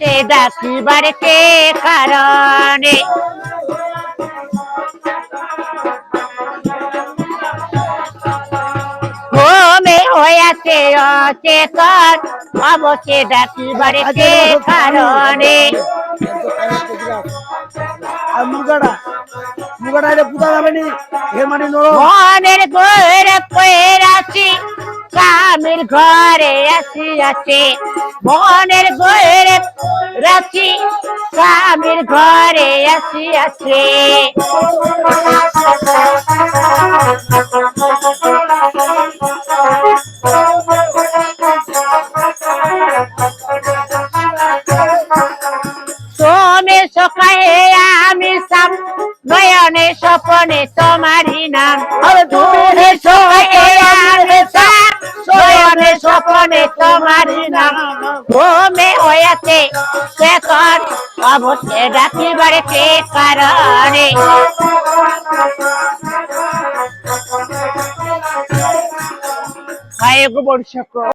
অবশ্যই ডাকিবারে কে কারণে ঘুমে হইয়াছে অচেতন অবশ্যই ডাকিবারে কে কারণে আর মুরগাটা মুরগাটা এটা পুতা যাবে নি এর মাটি নরম মনের ঘরে পড়াছি স্বামীর ঘরে আসিয়াছে মনের ঘরে রাখি স্বামীর ঘরে আসিয়াছে সোমে সকালে আমি সাম নয়নে স্বপনে তোমারই নাম তুমি সকালে আমি সাম নয়নে স্বপনে তোমারই নাম ঘুমে হইয়াছে চেতন অবশ্যই ডাকিবারে কে কারণে খায় গো বর্ষা